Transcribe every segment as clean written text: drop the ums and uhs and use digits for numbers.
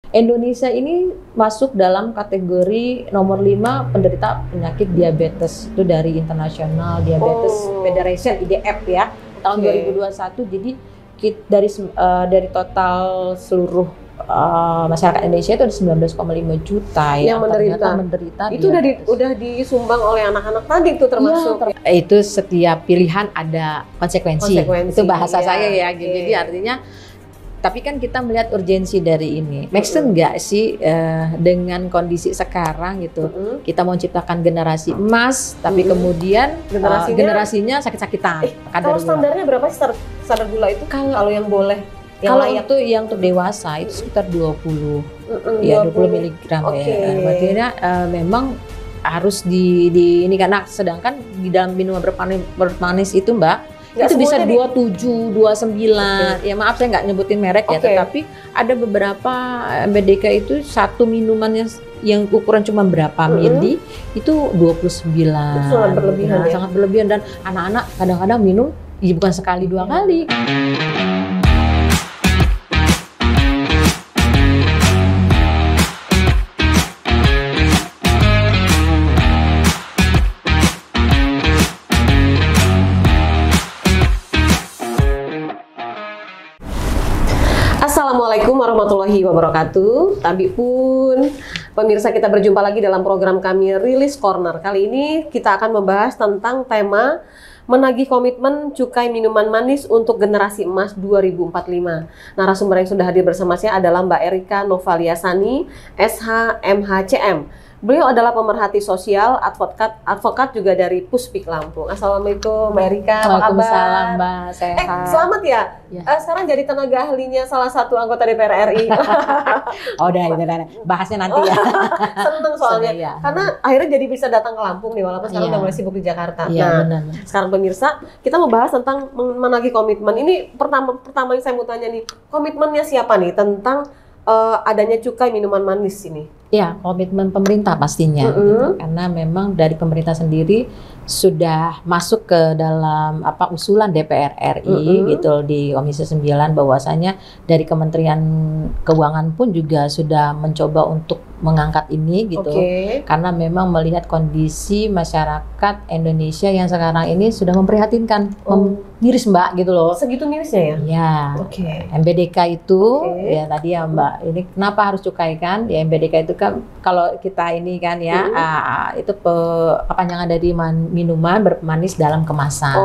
Indonesia ini masuk dalam kategori nomor 5 penderita penyakit diabetes itu dari International Diabetes Federation IDF ya tahun 2021. Jadi dari total seluruh masyarakat Indonesia itu ada 19,5 juta yang menderita itu udah disumbang oleh anak-anak tadi itu termasuk. Itu setiap pilihan ada konsekuensi. Itu bahasa saya ya. Jadi artinya tapi kan kita melihat urgensi dari ini. Make sense nggak sih dengan kondisi sekarang gitu? Kita mau ciptakan generasi emas, tapi kemudian generasinya sakit-sakitan. Kalau standarnya berapa sih standar gula itu? Kalau yang boleh? Kalau itu yang untuk dewasa itu sekitar 20, ya 20 miligram ya. Artinya memang harus ini karena sedangkan di dalam minuman bermanis itu Mbak. Itu bisa 27, 29. Ya maaf saya nggak nyebutin merek ya, tetapi ada beberapa MBDK itu satu minumannya yang ukuran cuma berapa mili itu 29. Sangat berlebihan ya? Sangat berlebihan dan anak-anak kadang-kadang minum ya bukan sekali 2 kali. Assalamualaikum warahmatullahi wabarakatuh. Tabi pun pemirsa, kita berjumpa lagi dalam program kami Release Corner. Kali ini kita akan membahas tentang tema menagih komitmen cukai minuman manis untuk generasi emas 2045. Narasumber yang sudah hadir bersama saya adalah Mbak Erika Novaliasani, SH MHCM. Beliau adalah pemerhati sosial, advokat juga dari Puspik Lampung. Assalamualaikum Mbak Erika, apa kabar? Waalaikumsalam Mbak, sehat. Selamat ya. Sekarang jadi tenaga ahlinya salah satu anggota DPR RI. udah, bahasnya nanti ya. Seneng soalnya, karena akhirnya jadi bisa datang ke Lampung nih, walaupun sekarang udah mulai sibuk di Jakarta. Benar. Sekarang pemirsa, kita membahas tentang menagih komitmen. Ini pertama yang saya mau tanya nih, komitmennya siapa nih tentang adanya cukai minuman manis ini? Ya, komitmen pemerintah pastinya, karena memang dari pemerintah sendiri sudah masuk ke dalam usulan DPR RI gitu di Komisi 9 bahwasanya dari Kementerian Keuangan pun juga sudah mencoba untuk mengangkat ini gitu, karena memang melihat kondisi masyarakat Indonesia yang sekarang ini sudah memprihatinkan, miris Mbak gitu loh. Segitu mirisnya ya? Ya, MBDK itu ya tadi ya Mbak, ini kenapa harus cukai kan? Ya MBDK itu kan kalau kita ini kan ya itu kepanjangan dari minuman berpemanis dalam kemasan.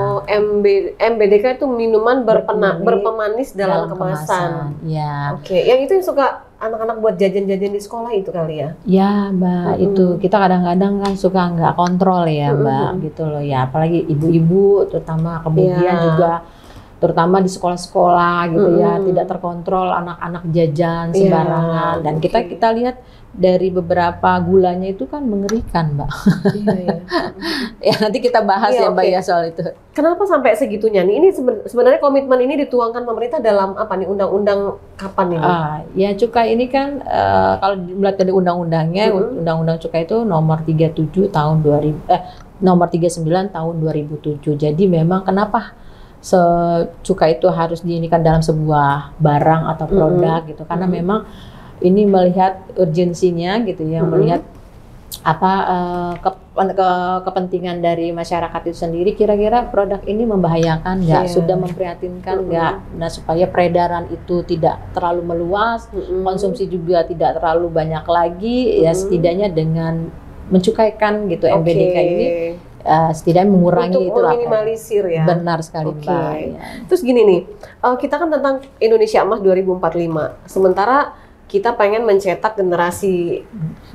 MBDK itu minuman berpemanis dalam kemasan. Ya. Yang itu yang suka anak-anak buat jajan-jajan di sekolah itu kali ya? Ya Mbak, itu kita kadang-kadang kan suka nggak kontrol ya Mbak, gitu loh ya. Apalagi ibu-ibu terutama, kemudian juga terutama di sekolah-sekolah gitu ya, tidak terkontrol anak-anak jajan sembarangan. Dan kita lihat dari beberapa gulanya itu kan mengerikan Mbak. Ya nanti kita bahas ya Mbak ya soal itu. Kenapa sampai segitunya nih? Ini sebenarnya komitmen ini dituangkan pemerintah dalam apa nih? Undang-undang kapan ini? Ya cukai ini kan kalau melihat dari undang-undangnya, Undang-Undang Cukai itu nomor 37 tahun 2000 nomor 39 tahun 2007. Jadi memang kenapa cukai itu harus diinikan dalam sebuah barang atau produk gitu, karena memang ini melihat urgensinya gitu ya, melihat kepentingan dari masyarakat itu sendiri, kira-kira produk ini membahayakan nggak, sudah memprihatinkan nggak, nah supaya peredaran itu tidak terlalu meluas, konsumsi juga tidak terlalu banyak lagi, ya setidaknya dengan mencukaikan gitu MBDK ini setidaknya mengurangi untuk meminimalisir ya. Benar sekali Mbak. Ya. Terus gini nih, kita kan tentang Indonesia Emas 2045, sementara kita pengen mencetak generasi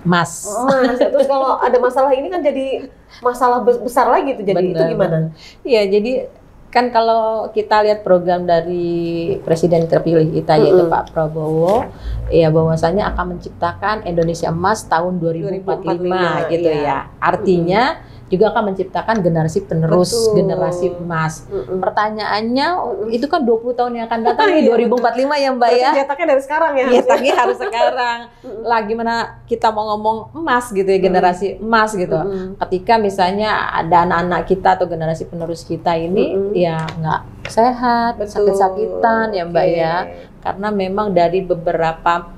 emas. Terus kalau ada masalah ini kan jadi masalah besar lagi tuh. Jadi itu gimana? Iya, jadi kan kalau kita lihat program dari Presiden terpilih kita yaitu Pak Prabowo, ya bahwasanya akan menciptakan Indonesia Emas tahun 2045 gitu ya. Artinya juga akan menciptakan generasi penerus, generasi emas. Pertanyaannya, itu kan 20 tahun yang akan datang nih, 2045 ya Mbak ya. Cetaknya dari sekarang ya. Cetaknya harus sekarang. Lah gimana kita mau ngomong emas gitu ya, generasi emas gitu. Ketika misalnya ada anak-anak kita atau generasi penerus kita ini ya nggak sehat, sakit-sakitan ya Mbak ya. Karena memang dari beberapa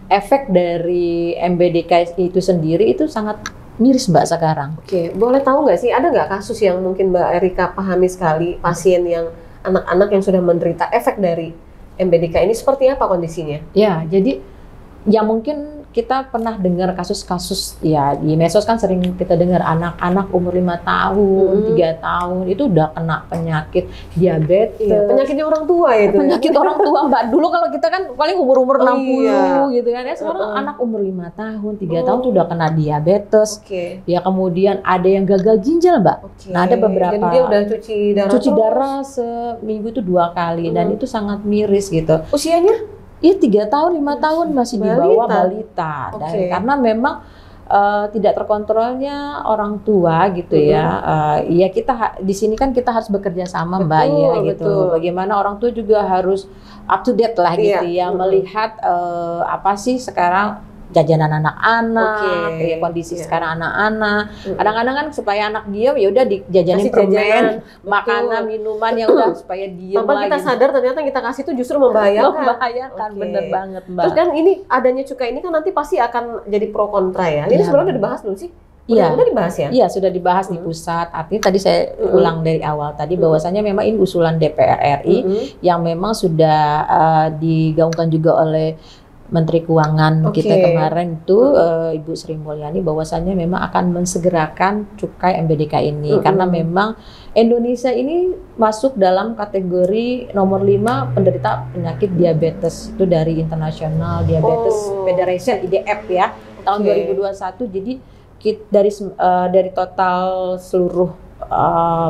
efek dari MBDK itu sendiri itu sangat miris Mbak sekarang. Oke, boleh tahu nggak sih, ada nggak kasus yang mungkin Mbak Erika pahami sekali, pasien yang anak-anak yang sudah menderita efek dari MBDK ini seperti apa kondisinya? Ya, jadi ya mungkin kita pernah dengar kasus-kasus ya di medsos kan sering kita dengar anak-anak umur 5 tahun, 3 tahun itu udah kena penyakit diabetes. Iya, penyakitnya orang tua itu. Penyakit orang tua Mbak. Dulu kalau kita kan paling umur-umur 60 gitu kan ya. Sekarang anak umur 5 tahun, 3 tahun tuh udah kena diabetes. Ya kemudian ada yang gagal ginjal Mbak. Nah ada beberapa. Jadi dia udah cuci darah seminggu itu 2 kali dan itu sangat miris gitu. Usianya? Iya 3 tahun, 5 tahun masih di bawah balita. Dan karena memang tidak terkontrolnya orang tua gitu ya. Ya kita di sini kan kita harus bekerja sama Mbak ya gitu. Bagaimana orang tua juga harus up to date lah gitu ya, melihat apa sih sekarang jajanan anak-anak, ya kondisi sekarang anak-anak. Kadang-kadang kan supaya anak diam ya udah dijajanin permen, makanan, minuman yang udah supaya diam. Tanpa kita sadar ternyata yang kita kasih itu justru membahayakan. Membahayakan, bener banget Mbak. Terus kan ini adanya cukai ini kan nanti pasti akan jadi pro kontra ya. Ini sebenarnya udah dibahas belum sih? Udah dibahas ya? Iya, sudah dibahas di pusat. Artinya tadi saya ulang dari awal tadi bahwasanya memang ini usulan DPR RI yang memang sudah digaungkan juga oleh Menteri Keuangan kita kemarin itu Ibu Sri Mulyani bahwasannya memang akan mensegerakan cukai MBDK ini karena memang Indonesia ini masuk dalam kategori nomor 5 penderita penyakit diabetes itu dari International Diabetes Federation IDF ya tahun 2021. Jadi dari total seluruh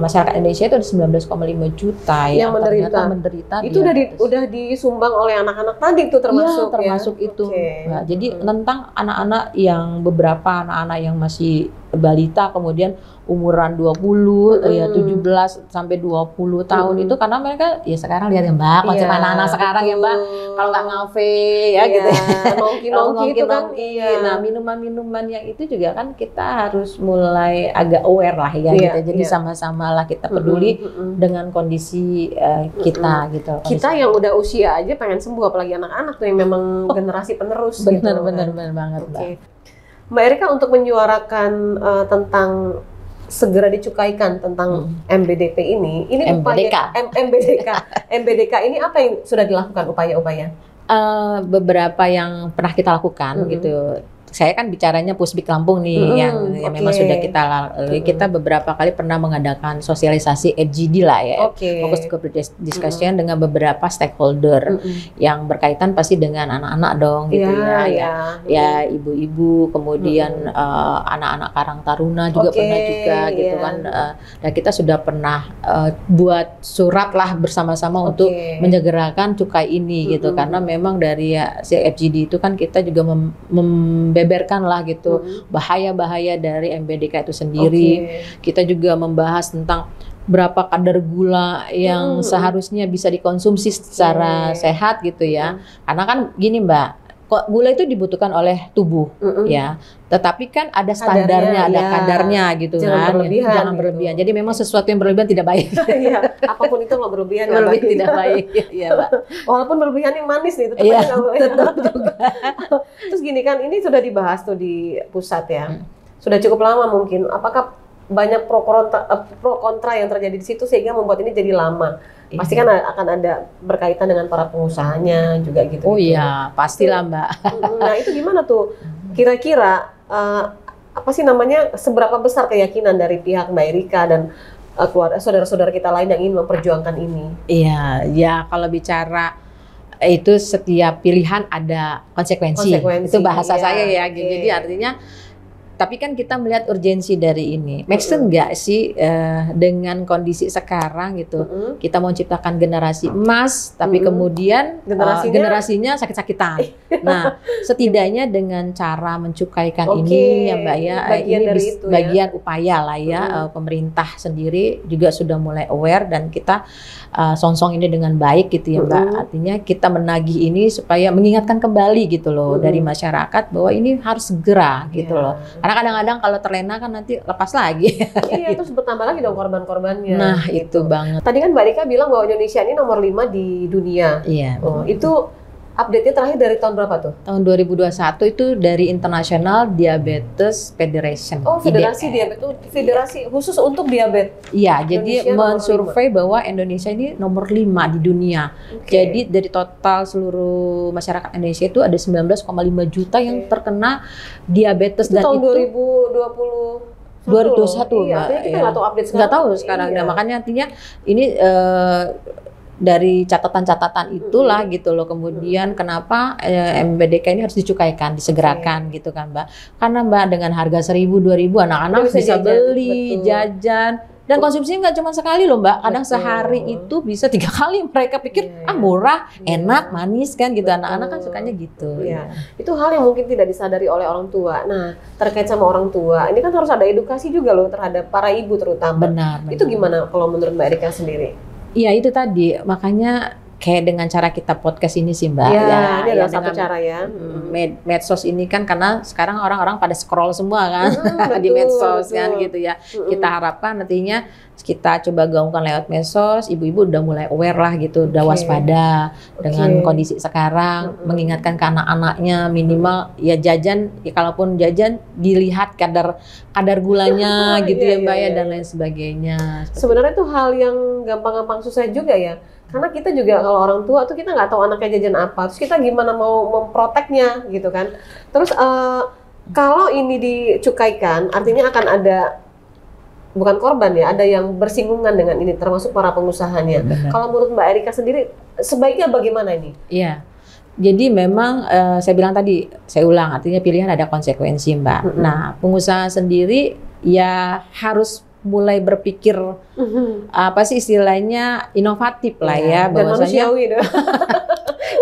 masyarakat Indonesia itu ada 19,5 juta yang menderita itu udah disumbang oleh anak-anak tadi itu termasuk itu. Nah, jadi tentang anak-anak yang beberapa anak-anak yang masih balita kemudian umuran 20 ya 17 sampai 20 tahun itu karena mereka ya sekarang lihat ya Mbak konsep anak-anak sekarang ya Mbak kalau nggak ngafe ya gitu ya nongki itu kan nah minuman-minuman yang itu juga kan kita harus mulai agak aware lah ya gitu jadi sama-sama lah kita peduli dengan kondisi kita gitu kita yang udah usia aja pengen sembuh apalagi anak-anak tuh yang memang generasi penerus bener banget Mbak. Mbak Erika untuk menyuarakan tentang segera dicukaikan tentang MBDP ini upaya MBDK ini apa yang sudah dilakukan upaya-upaya? Beberapa yang pernah kita lakukan gitu. Saya kan bicaranya Pusbik Lampung nih yang memang sudah kita lalui. Kita beberapa kali pernah mengadakan sosialisasi FGD lah ya, fokus group discussion dengan beberapa stakeholder yang berkaitan pasti dengan anak-anak dong gitu ya ibu-ibu kemudian anak-anak Karang Taruna juga pernah juga gitu kan. Dan kita sudah pernah buat surat lah bersama-sama untuk menyegerakan cukai ini gitu karena memang dari si FGD itu kan kita juga beberkan lah gitu bahaya-bahaya dari MBDK itu sendiri. Kita juga membahas tentang berapa kadar gula yang seharusnya bisa dikonsumsi secara sehat gitu ya. Karena kan gini Mbak, kok gula itu dibutuhkan oleh tubuh ya. Tetapi kan ada standarnya, ada kadarnya gitu kan. Jangan berlebihan. Jadi memang sesuatu yang berlebihan tidak baik. Apapun itu nggak berlebihan tidak baik. Iya, Mbak. Walaupun berlebihan yang manis nih, tetap juga. Terus gini kan, ini sudah dibahas tuh di pusat ya. Sudah cukup lama mungkin. Apakah banyak pro kontra yang terjadi di situ sehingga membuat ini jadi lama? Pasti kan akan ada berkaitan dengan para pengusahanya juga gitu. Oh iya, pastilah Mbak. Nah itu gimana tuh? Kira-kira apa sih namanya? Seberapa besar keyakinan dari pihak Mbak Erika dan keluarga saudara-saudara kita lain yang ingin memperjuangkan ini? Iya, ya kalau bicara itu setiap pilihan ada konsekuensi. Itu bahasa saya ya. Jadi artinya. Tapi kan kita melihat urgensi dari ini. Make sense nggak sih dengan kondisi sekarang gitu? Kita mau ciptakan generasi emas, tapi kemudian generasinya sakit-sakitan. Nah, setidaknya dengan cara mencukaikan ini ya Mbak ya, ini bagian upaya lah ya. Pemerintah sendiri juga sudah mulai aware dan kita songsong ini dengan baik gitu ya Mbak. Artinya kita menagih ini supaya mengingatkan kembali gitu loh dari masyarakat bahwa ini harus segera gitu loh. Karena kadang-kadang kalau terlena kan nanti lepas lagi. Iya, terus bertambah lagi dong korban-korbannya. Nah, gitu. Itu banget. Tadi kan Mbak Rika bilang bahwa Indonesia ini nomor 5 di dunia. Iya. Itu update-nya terakhir dari tahun berapa tuh? Tahun 2021 itu dari International Diabetes Federation. Oh, Federasi Diabetes, federasi khusus untuk diabetes. Iya, jadi mensurvei bahwa Indonesia ini nomor 5 di dunia. Jadi dari total seluruh masyarakat Indonesia itu ada 19,5 juta yang terkena diabetes, itu dan tahun itu 2021. 2021. Iya, artinya kita nggak tahu update sekarang. Nggak tahu sekarang. Nah, makanya artinya ini dari catatan-catatan itulah gitu loh. Kemudian kenapa MBDK ini harus dicukaikan, disegerakan gitu kan Mbak. Karena Mbak dengan harga 1.000, 2.000 anak-anak bisa beli, jajan. Dan konsumsinya nggak cuma sekali loh Mbak. Kadang sehari itu bisa 3 kali. Mereka pikir murah, enak, manis kan gitu. Anak-anak kan sukanya gitu. Iya. Itu hal yang mungkin tidak disadari oleh orang tua. Nah, terkait sama orang tua, ini kan harus ada edukasi juga loh terhadap para ibu terutama. Benar. Itu gimana kalau menurut Mbak Erika sendiri? Iya itu tadi, makanya kayak dengan cara kita podcast ini sih Mbak. Ya, ini adalah satu cara ya. Medsos ini kan karena sekarang orang-orang pada scroll semua kan di medsos kan gitu ya. Kita harapkan nantinya kita coba gaungkan lewat medsos, ibu-ibu udah mulai aware lah gitu, udah waspada dengan kondisi sekarang, mengingatkan ke anak-anaknya minimal ya jajan, ya kalaupun jajan dilihat kadar gulanya gitu ya Mbak ya, dan lain sebagainya. Sebenarnya itu hal yang gampang-gampang susah juga ya. Karena kita juga kalau orang tua tuh kita nggak tahu anaknya jajan apa, terus kita gimana mau memproteknya gitu kan. Terus kalau ini dicukaikan, artinya akan ada bukan korban ya, ada yang bersinggungan dengan ini, termasuk para pengusahanya. Kalau menurut Mbak Erika sendiri, sebaiknya bagaimana ini? Iya, jadi memang saya bilang tadi, saya ulang, artinya pilihan ada konsekuensi Mbak. Nah, pengusaha sendiri ya harus mulai berpikir apa sih istilahnya inovatif lah ya, dan manusiawi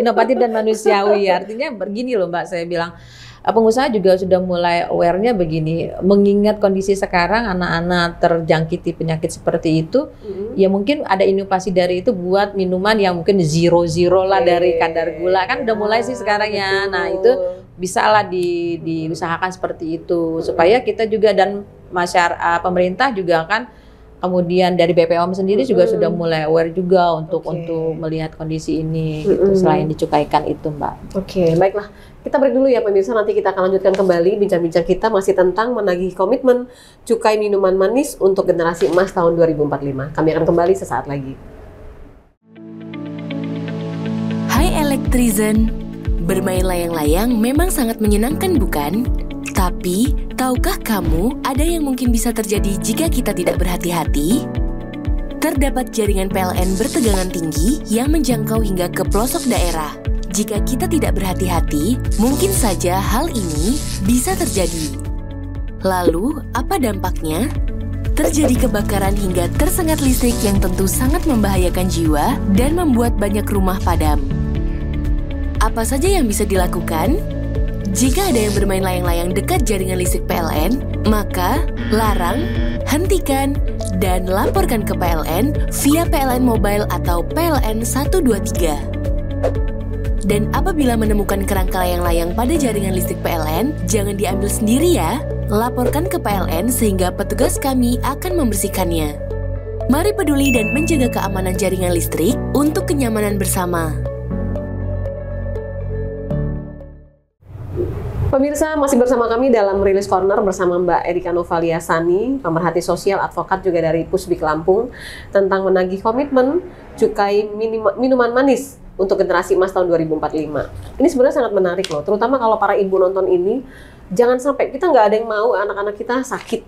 inovatif dan manusiawi. Artinya begini loh Mbak, saya bilang pengusaha juga sudah mulai aware-nya begini, mengingat kondisi sekarang anak-anak terjangkiti penyakit seperti itu, ya mungkin ada inovasi dari itu buat minuman yang mungkin zero lah dari kadar gula, kan udah mulai sih sekarang ya. Nah itu bisa lah diusahakan seperti itu supaya kita juga dan masyarakat, pemerintah juga kan, kemudian dari BPOM sendiri juga sudah mulai aware juga untuk melihat kondisi ini gitu, selain dicukaikan itu Mbak. Oke, baiklah. Kita break dulu ya pemirsa, nanti kita akan lanjutkan kembali bincang-bincang kita masih tentang menagih komitmen cukai minuman manis untuk generasi emas tahun 2045. Kami akan kembali sesaat lagi. Hai Elektrizen, bermain layang-layang memang sangat menyenangkan bukan? Tapi, tahukah kamu ada yang mungkin bisa terjadi jika kita tidak berhati-hati? Terdapat jaringan PLN bertegangan tinggi yang menjangkau hingga ke pelosok daerah. Jika kita tidak berhati-hati, mungkin saja hal ini bisa terjadi. Lalu, apa dampaknya? Terjadi kebakaran hingga tersengat listrik yang tentu sangat membahayakan jiwa dan membuat banyak rumah padam. Apa saja yang bisa dilakukan? Jika ada yang bermain layang-layang dekat jaringan listrik PLN, maka larang, hentikan, dan laporkan ke PLN via PLN Mobile atau PLN 123. Dan apabila menemukan kerangka layang-layang pada jaringan listrik PLN, jangan diambil sendiri ya. Laporkan ke PLN sehingga petugas kami akan membersihkannya. Mari peduli dan menjaga keamanan jaringan listrik untuk kenyamanan bersama. Pemirsa, masih bersama kami dalam Rilis Corner bersama Mbak Erika Novaliasani, pemerhati sosial, advokat juga dari Pusbik Lampung, tentang menagih komitmen cukai minuman manis untuk generasi emas tahun 2045. Ini sebenarnya sangat menarik loh, terutama kalau para ibu nonton ini, jangan sampai kita nggak ada yang mau anak-anak kita sakit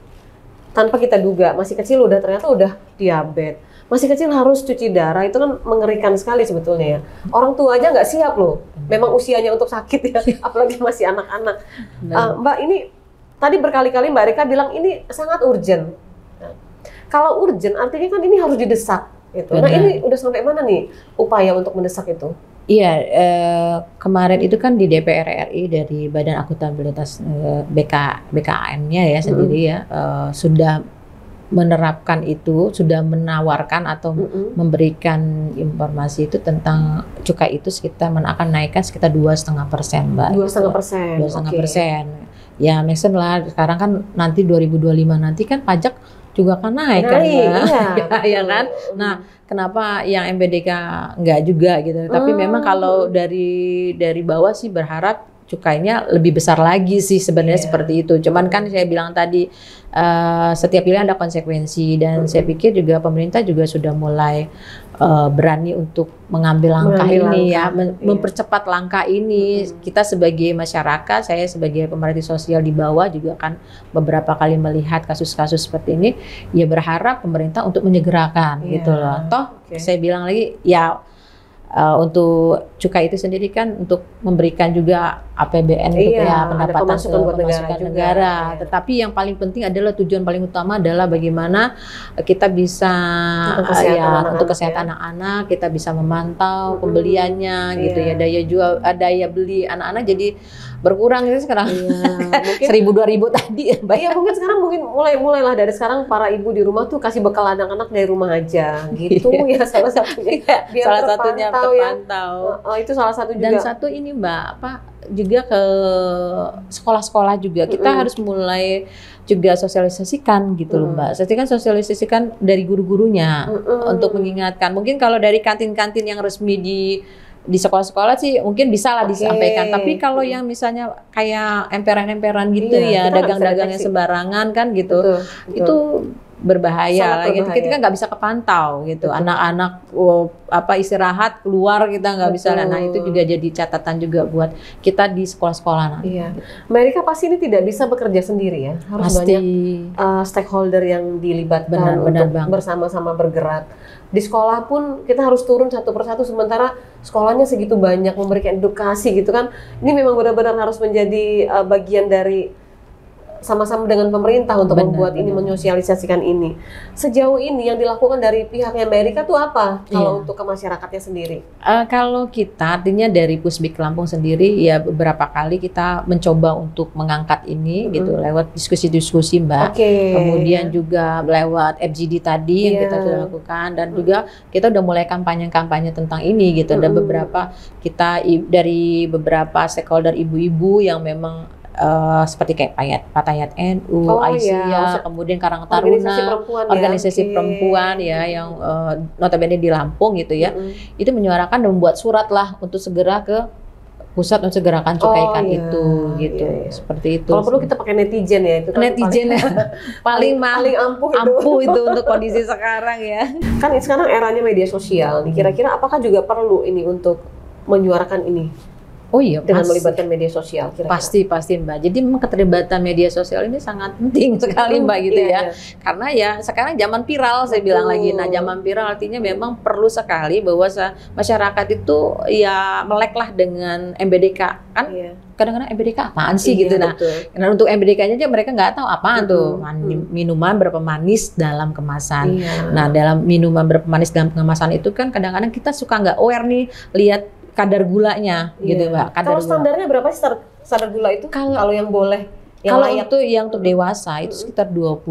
tanpa kita duga. Masih kecil ternyata udah diabetes. Masih kecil harus cuci darah, itu kan mengerikan sekali sebetulnya ya. Orang tua aja nggak siap loh, memang usianya untuk sakit ya, apalagi masih anak-anak. Mbak, ini tadi berkali-kali Mbak Rika bilang ini sangat urgent. Nah, kalau urgent artinya kan ini harus didesak. Gitu. Nah ini udah sampai mana nih upaya untuk mendesak itu? Iya, kemarin itu kan di DPR RI dari Badan Akuntabilitas BKAN-nya ya sendiri ya sudah menerapkan itu, sudah menawarkan atau memberikan informasi itu tentang cukai itu sekitar akan naikkan sekitar 2,5% Mbak. 2,5%. 2,5%. Ya, make sense lah. Sekarang kan nanti 2025 nanti kan pajak juga kan naik kan, Mbak. Iya, ya kan. Nah, kenapa yang MBDK enggak juga gitu? Tapi memang kalau dari bawah sih berharap cukainya lebih besar lagi sih sebenarnya seperti itu. Cuman kan saya bilang tadi setiap pilihan ada konsekuensi dan saya pikir juga pemerintah juga sudah mulai berani untuk mengambil langkah ini ya, mempercepat langkah ini. Kita sebagai masyarakat, saya sebagai pemerhati sosial di bawah juga kan beberapa kali melihat kasus-kasus seperti ini, ya berharap pemerintah untuk menyegerakan gitu loh. Toh saya bilang lagi ya untuk cukai itu sendiri kan untuk memberikan juga APBN untuk ya pendapatan pemasukan negara. Tetapi yang paling penting adalah tujuan paling utama adalah bagaimana kita bisa untuk kesehatan anak-anak, kita bisa memantau pembeliannya gitu ya, daya beli anak-anak jadi berkurang gitu sekarang. Mungkin 1.000-2.000 tadi ya, Mbak. Iya, mungkin sekarang mulailah dari sekarang para ibu di rumah tuh kasih bekal anak-anak dari rumah aja gitu ya, salah satunya. Biar salah satunya terpantau. Itu salah satu juga. Dan satu ini Mbak, juga ke sekolah-sekolah juga kita harus mulai juga sosialisasikan gitu loh Mbak. Sosialisasikan dari guru-gurunya untuk mengingatkan. Mungkin kalau dari kantin-kantin yang resmi di sekolah-sekolah sih mungkin bisa lah disampaikan. Tapi kalau yang misalnya kayak emperan-emperan gitu ya, dagang-dagangnya sembarangan kan gitu, itu berbahaya lah gitu. Kita kan nggak bisa kepantau gitu. Anak-anak istirahat keluar kita nggak bisa. Nah itu juga jadi catatan juga buat kita di sekolah-sekolah. Amerika pasti ini tidak bisa bekerja sendiri ya. Harus banyak stakeholder yang dilibatkan untuk bersama-sama bergerak. Di sekolah pun kita harus turun satu persatu, sementara sekolahnya segitu banyak memberikan edukasi gitu kan. Ini memang benar-benar harus menjadi bagian dari sama-sama dengan pemerintah untuk membuat ini, menyosialisasikan ini. Sejauh ini yang dilakukan dari pihaknya Amerika tuh apa kalau untuk ke masyarakatnya sendiri? Kalau kita artinya dari Pusbik Lampung sendiri ya beberapa kali kita mencoba untuk mengangkat ini gitu lewat diskusi-diskusi Mbak. Kemudian juga lewat FGD tadi yang kita sudah lakukan, dan juga kita udah mulai kampanye-kampanye tentang ini gitu. Ada beberapa kita dari beberapa stakeholder ibu-ibu yang memang seperti kayak Patayat NU, Aisyah, kemudian Karang Taruna, organisasi perempuan ya yang notabene di Lampung gitu ya, itu menyuarakan dan membuat surat lah untuk segera ke pusat untuk segerakan cukaikan itu gitu, seperti itu. Kalau perlu kita pakai netizen ya, itu kan netizen paling ampuh itu untuk kondisi sekarang ya. Kan sekarang eranya media sosial, kira-kira apakah juga perlu ini untuk menyuarakan ini? Oh iya, dengan melibatkan media sosial kira-kira. Pasti Mbak. Jadi memang keterlibatan media sosial ini sangat penting sekali Mbak gitu ya. Karena ya sekarang zaman viral saya bilang lagi. Nah, zaman viral artinya memang perlu sekali bahwa masyarakat itu ya meleklah dengan MBDK kan. Kadang-kadang MBDK apaan sih gitu. Nah, untuk MBDK-nya aja mereka nggak tahu apaan tuh. Minuman berpemanis dalam kemasan. Nah, dalam minuman berpemanis dalam kemasan itu kan kadang-kadang kita suka nggak aware nih lihat kadar gulanya gitu Mbak. Kalau standarnya berapa sih standar gula itu? Kalau yang boleh, kalau itu yang untuk dewasa itu sekitar 20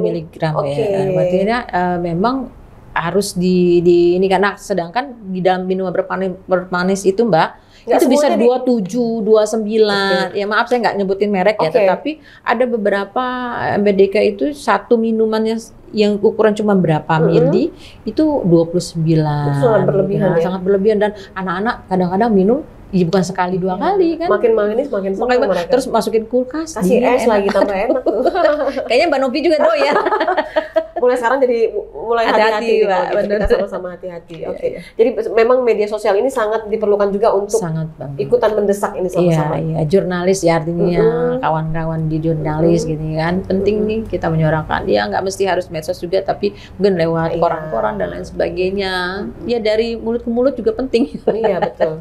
miligram ya. Artinya memang harus ini karena sedangkan di dalam minuman bermanis itu Mbak itu bisa 27, 29. Ya maaf saya nggak nyebutin merek ya, tetapi ada beberapa MBDK itu satu minumannya yang ukuran cuma berapa mili itu 29. Sangat berlebihan ya? Sangat berlebihan, dan anak-anak kadang-kadang minum bukan sekali 2 kali kan. Makin manis makin senang mereka. Terus masukin kulkas. Kasih es lagi tambah enak tuh. Kayaknya Mbak Novi juga doyan. Mulai sekarang jadi mulai hati-hati kita sama-sama hati-hati. Jadi memang media sosial ini sangat diperlukan juga untuk ikutan mendesak ini sama-sama. Iya, jurnalis ya artinya kawan-kawan di jurnalis gini kan. Penting nih kita menyuarakan. Ya nggak mesti harus medsos juga, tapi mungkin lewat koran-koran dan lain sebagainya. Ya dari mulut ke mulut juga penting. Iya, betul.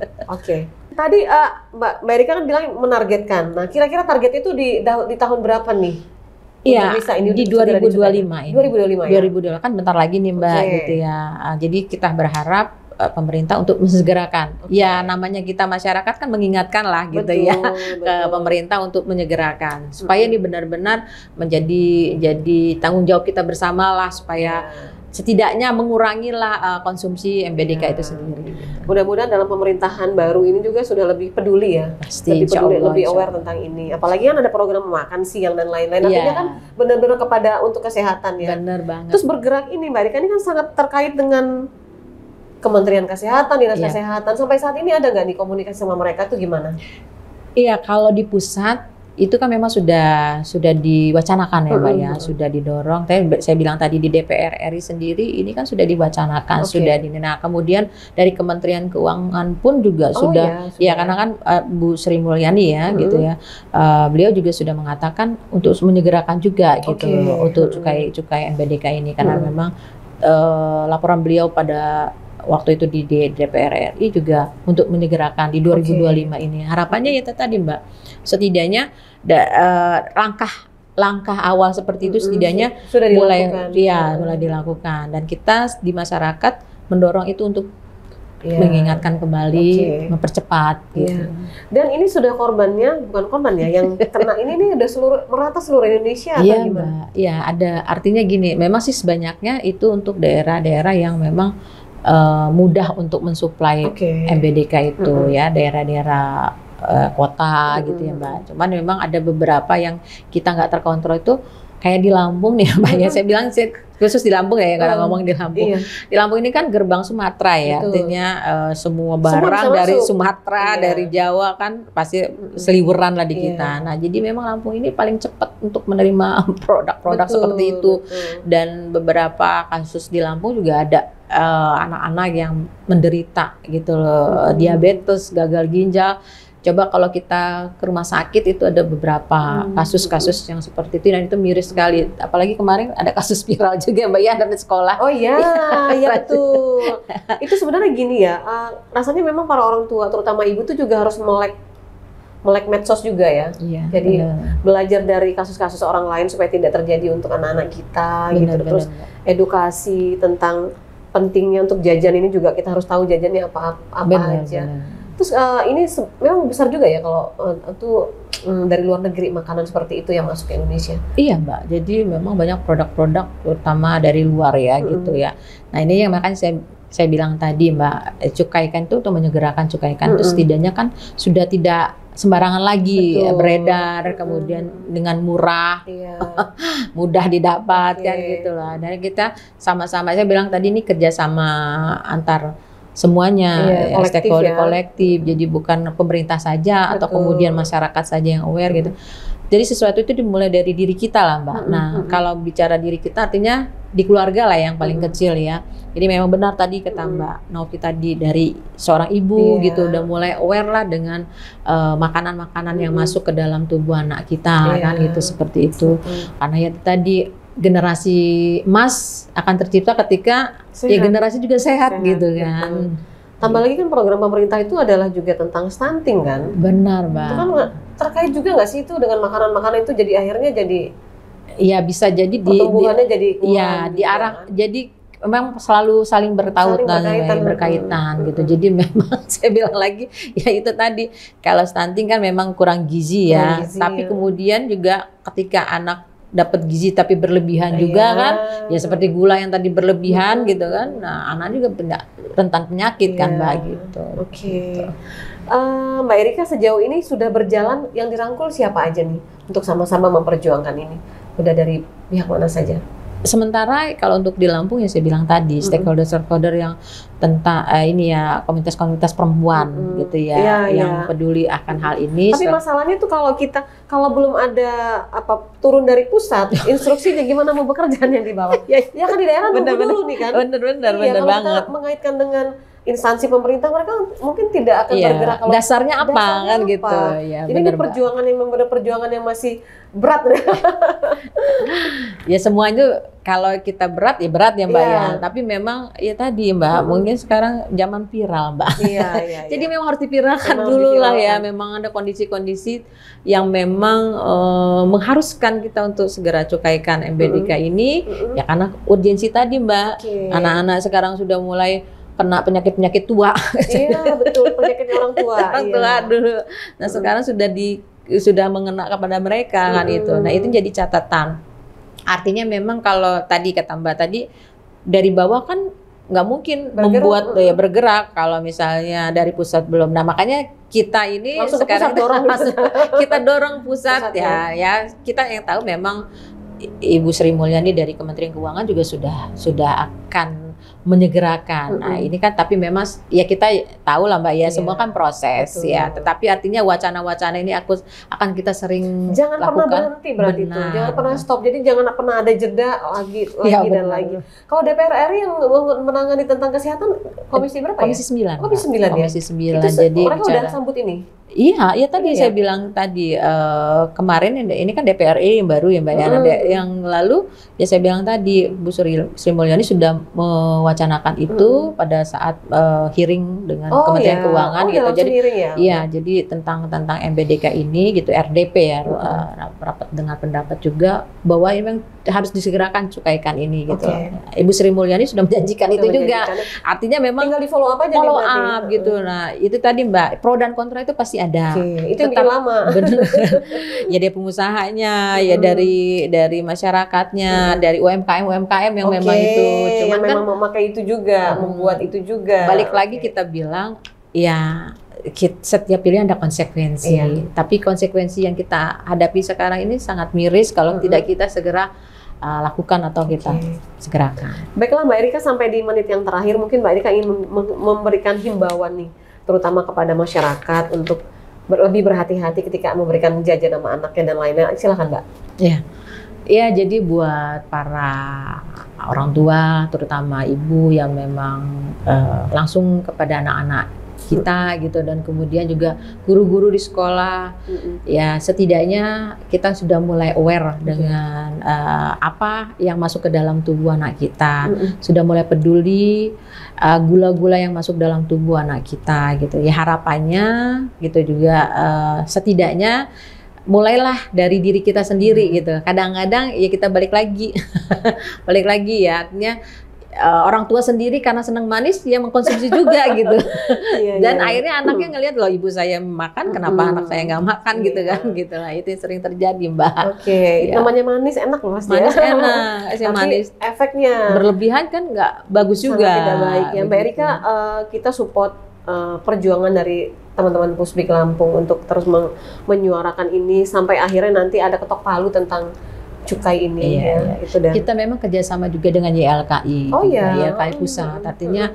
Tadi Mbak Erika kan bilang menargetkan. Nah, kira-kira target itu di tahun berapa nih? Iya, di 2025 ini. 2025 kan bentar lagi nih Mbak gitu ya. Jadi kita berharap pemerintah untuk mensegerakan. Ya namanya kita masyarakat kan mengingatkan lah gitu ke pemerintah untuk menyegerakan supaya ini benar-benar menjadi tanggung jawab kita bersama lah, supaya setidaknya mengurangilah konsumsi MBDK itu sendiri. Mudah-mudahan dalam pemerintahan baru ini juga sudah lebih peduli ya, Pasti, lebih peduli, insya Allah, lebih aware tentang ini. Apalagi kan ada program makan siang dan lain-lain. Artinya kan benar-benar kepada untuk kesehatan ya. Benar banget. Terus bergerak ini Mbak Rika ini kan sangat terkait dengan Kementerian Kesehatan, Dinas Kesehatan. Sampai saat ini ada nggak nih komunikasi sama mereka tuh gimana? Iya, kalau di pusat itu kan memang sudah diwacanakan ya Mbak ya, sudah didorong. Saya bilang tadi di DPR RI sendiri ini kan sudah diwacanakan, sudah nah kemudian dari Kementerian Keuangan pun juga sudah. Karena kan Bu Sri Mulyani ya gitu ya, beliau juga sudah mengatakan untuk menyegerakan juga gitu untuk cukai MBDK ini karena memang laporan beliau pada waktu itu di DPR RI juga untuk menyegerakan di 2025 ini. Harapannya ya tadi Mbak, setidaknya langkah awal seperti itu setidaknya sudah mulai dilakukan dan kita di masyarakat mendorong itu untuk mengingatkan kembali, mempercepat gitu. Dan ini sudah bukan korban ya, yang kena ini nih udah merata seluruh Indonesia atau gimana? Mbak. Iya, ada. Artinya gini, memang sih sebanyaknya itu untuk daerah-daerah yang memang mudah untuk mensuplai MBDK itu ya, daerah-daerah kota gitu ya Mbak. Cuman memang ada beberapa yang kita nggak terkontrol itu kayak di Lampung nih Mbak ya. Saya bilang khusus di Lampung ya, kalau ngomong di Lampung. Di Lampung ini kan gerbang Sumatera ya, artinya semua barang dari Sumatera, dari Jawa kan pasti seliweran lah di kita. Nah jadi memang Lampung ini paling cepat untuk menerima produk-produk seperti itu. Dan beberapa kasus di Lampung juga ada anak-anak yang menderita gitu loh, diabetes, gagal ginjal. Coba kalau kita ke rumah sakit itu ada beberapa kasus-kasus yang seperti itu dan itu miris sekali. Apalagi kemarin ada kasus viral juga Mbak ya dari sekolah. Oh iya, iya betul. Itu sebenarnya gini ya, rasanya memang para orang tua terutama ibu tuh juga harus melek medsos juga ya. Jadi belajar dari kasus-kasus orang lain supaya tidak terjadi untuk anak-anak kita gitu. Terus edukasi tentang pentingnya untuk jajan ini juga kita harus tahu jajannya apa aja. Terus ini memang besar juga ya kalau dari luar negeri makanan seperti itu yang masuk ke Indonesia. Iya Mbak, jadi memang banyak produk-produk terutama dari luar ya gitu ya. Nah ini yang makanya saya bilang tadi Mbak, cukai ikan itu untuk menyegerakan cukai ikan itu setidaknya kan sudah tidak sembarangan lagi beredar, kemudian dengan murah, mudah didapat kan gitulah. Dan kita sama-sama, saya bilang tadi ini kerjasama antar semuanya, stakeholder kolektif. Jadi bukan pemerintah saja atau kemudian masyarakat saja yang aware gitu. Jadi sesuatu itu dimulai dari diri kita lah Mbak. Nah kalau bicara diri kita artinya di keluarga lah yang paling kecil ya. Jadi memang benar tadi kata Mbak Novi tadi dari seorang ibu gitu udah mulai aware lah dengan makanan-makanan yang masuk ke dalam tubuh anak kita kan gitu seperti itu. Karena ya tadi generasi emas akan tercipta ketika ya generasi juga sehat gitu kan. Tambah lagi kan program pemerintah itu adalah juga tentang stunting kan. Benar Mbak. Itu kan terkait juga nggak sih itu dengan makanan-makanan itu jadi akhirnya jadi ya bisa jadi pertumbuhannya jadi ya diarah jadi memang selalu saling berkaitan gitu. Jadi memang saya bilang lagi ya itu tadi kalau stunting kan memang kurang gizi ya. Tapi kemudian juga ketika anak dapat gizi tapi berlebihan juga kan ya seperti gula yang tadi berlebihan gitu kan. Nah anak juga rentan penyakit kan Mbak gitu. Mbak Erika sejauh ini sudah berjalan yang dirangkul siapa aja nih untuk sama-sama memperjuangkan ini? Udah dari pihak mana saja? Sementara kalau untuk di Lampung ya saya bilang tadi stakeholder yang tentang ini ya komunitas-komunitas perempuan gitu ya yang peduli akan hal ini. Tapi masalahnya tuh kalau belum ada turun dari pusat instruksinya gimana mau bekerjaan yang di bawah. Ya kan di daerah dulu nih kan. Bener banget. Kita mengaitkan dengan instansi pemerintah mereka mungkin tidak akan bergerak kalau dasarnya apa kan gitu ya. Ini perjuangan yang memang perjuangan yang masih berat. Ya semua itu kalau kita berat ya Mbak ya. Tapi memang ya tadi Mbak mungkin sekarang zaman viral Mbak. Jadi memang harus dipiralkan dulu lah ya. Memang ada kondisi-kondisi yang memang mengharuskan kita untuk segera cukaikan MBDK ini ya karena urgensi tadi Mbak. Anak-anak sekarang sudah mulai kena penyakit-penyakit tua. Iya betul, penyakit orang tua. Tua dulu. Nah sekarang sudah mengena kepada mereka kan itu. Nah itu jadi catatan. Artinya memang kalau tadi kata Mbak tadi dari bawah kan nggak mungkin membuat ya bergerak kalau misalnya dari pusat belum. Nah makanya kita ini langsung sekarang kita dorong pusat, ya. Kita yang tahu memang Ibu Sri Mulyani dari Kementerian Keuangan juga sudah akan menyegerakan. Nah ini kan tapi memang ya kita tahu lah Mbak ya, semua kan proses ya. Tetapi artinya wacana-wacana ini akan kita sering jangan lakukan. Pernah berhenti berarti itu, jangan pernah stop. Jadi jangan pernah ada jeda lagi dan lagi. Kalau DPR RI yang menangani tentang kesehatan komisi berapa Komisi 9. Komisi 9 ya. Komisi 9. Jadi mereka udah sambut ini. Iya, tadi saya bilang tadi kemarin ini kan DPR RI yang baru ya Mbak ya. Yang lalu ya saya bilang tadi Bu Sri Mulyani sudah mewacanakan itu pada saat hearing dengan Kementerian Keuangan gitu. Jadi jadi tentang MBDK ini gitu, RDP ya, rapat dengan pendapat juga bahwa memang harus disegerakan cukaikan ini gitu. Ibu Sri Mulyani sudah menjanjikan itu juga. Artinya memang tinggal di follow up aja gitu. Nah, itu tadi Mbak, pro dan kontra itu pasti ada. Itu yang bikin lama. Bener. Ya dari pengusahanya, ya dari masyarakatnya, dari UMKM yang memang itu. Cuman kan memang memakai itu juga, membuat itu juga. Balik lagi kita bilang, ya setiap pilihan ada konsekuensi. Tapi konsekuensi yang kita hadapi sekarang ini sangat miris kalau tidak kita segera lakukan atau kita segerakan. Baiklah Mbak Erika, sampai di menit yang terakhir mungkin Mbak Erika ingin memberikan himbauan nih, terutama kepada masyarakat untuk lebih berhati-hati ketika memberikan jajan sama anaknya dan lainnya. Silakan Mbak. Ya, jadi buat para orang tua, terutama ibu yang memang langsung kepada anak-anak kita gitu, dan kemudian juga guru-guru di sekolah, ya setidaknya kita sudah mulai aware dengan apa yang masuk ke dalam tubuh anak kita, sudah mulai peduli gula-gula yang masuk dalam tubuh anak kita gitu. Ya harapannya gitu juga setidaknya mulailah dari diri kita sendiri gitu. Kadang-kadang ya kita balik lagi ya, artinya orang tua sendiri karena senang manis ya mengkonsumsi juga gitu. Dan akhirnya anaknya ngelihat loh ibu saya makan, kenapa anak saya nggak makan gitu kan, gitu lah. Itu yang sering terjadi Mbak. Namanya manis enak loh pasti. Manis enak, manis. Efeknya berlebihan kan nggak bagus juga. Tidak baik. Ya Mbak Erika, kita support perjuangan dari teman-teman Pusbik Lampung untuk terus menyuarakan ini sampai akhirnya nanti ada ketok palu tentang cukai ini. Itu kita memang kerjasama juga dengan YLKI, YLKI pusat. Artinya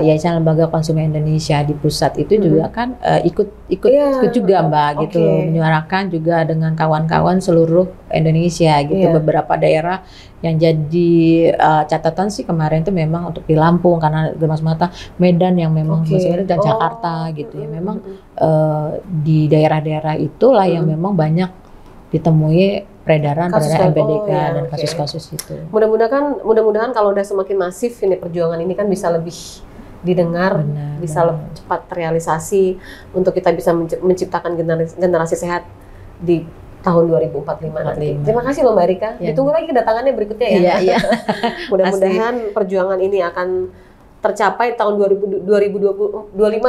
Yayasan Lembaga Konsumen Indonesia di pusat itu juga kan ikut juga Mbak gitu, menyuarakan juga dengan kawan-kawan seluruh Indonesia gitu. Beberapa daerah yang jadi catatan sih kemarin itu memang untuk di Lampung karena Gemas Mata, Medan yang memang dan Jakarta gitu ya. Memang di daerah-daerah itulah yang memang banyak ditemui peredaran MBDK dan kasus-kasus itu. Mudah-mudahan kalau udah semakin masif ini perjuangan ini kan bisa lebih didengar, bisa lebih cepat terrealisasi untuk kita bisa menciptakan generasi sehat di tahun 2045 nanti. Terima kasih loh Mbak Erika. Ditunggu lagi kedatangannya berikutnya ya. Mudah-mudahan perjuangan ini akan tercapai tahun 2025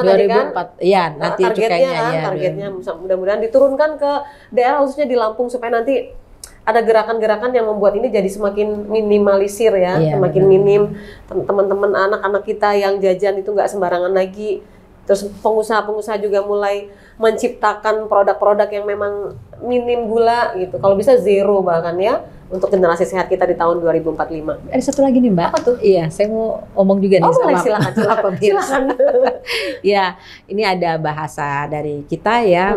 tadi kan? Iya, nanti targetnya mudah-mudahan diturunkan ke daerah khususnya di Lampung supaya nanti ada gerakan-gerakan yang membuat ini jadi semakin minimalisir ya, semakin minim. Teman-teman anak-anak kita yang jajan itu nggak sembarangan lagi. Terus pengusaha-pengusaha juga mulai menciptakan produk-produk yang memang minim gula gitu. Kalau bisa zero bahkan ya, untuk generasi sehat kita di tahun 2045. Ada satu lagi nih Mbak. Apa tuh? Iya, saya mau ngomong juga nih sama silakan. Ya, ini ada bahasa dari kita ya,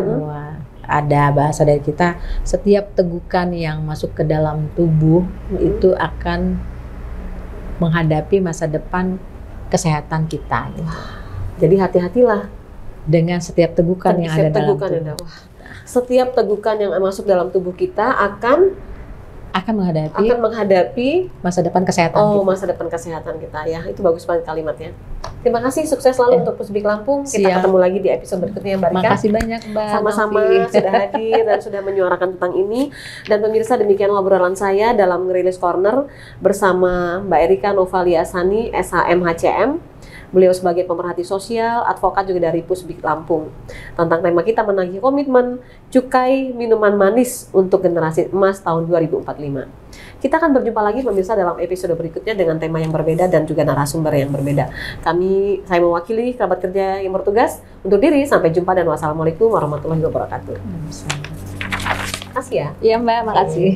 ada bahasa dari kita. Setiap tegukan yang masuk ke dalam tubuh itu akan menghadapi masa depan kesehatan kita. Gitu. Jadi hati-hatilah dengan setiap tegukan yang ada dalam tubuh. Setiap tegukan yang masuk dalam tubuh kita akan menghadapi masa depan kesehatan kita. Masa depan kesehatan kita ya. Itu bagus banget kalimatnya. Terima kasih, sukses selalu untuk Pusbik Lampung. Kita ketemu lagi di episode berikutnya Mbak Rika. Makasih banyak Mbak. Sama-sama sudah hadir dan sudah menyuarakan tentang ini. Dan pemirsa, demikian obrolan saya dalam Ngerilis Corner bersama Mbak Erika Novalia Asani, SHM HCM. Beliau sebagai pemerhati sosial, advokat juga dari Pusbik Lampung. Tentang tema kita menagih komitmen cukai minuman manis untuk generasi emas tahun 2045. Kita akan berjumpa lagi pemirsa dalam episode berikutnya dengan tema yang berbeda dan juga narasumber yang berbeda. Saya mewakili kerabat kerja yang bertugas untuk diri. Sampai jumpa dan wassalamualaikum warahmatullahi wabarakatuh. Makasih ya. Iya Mbak, makasih.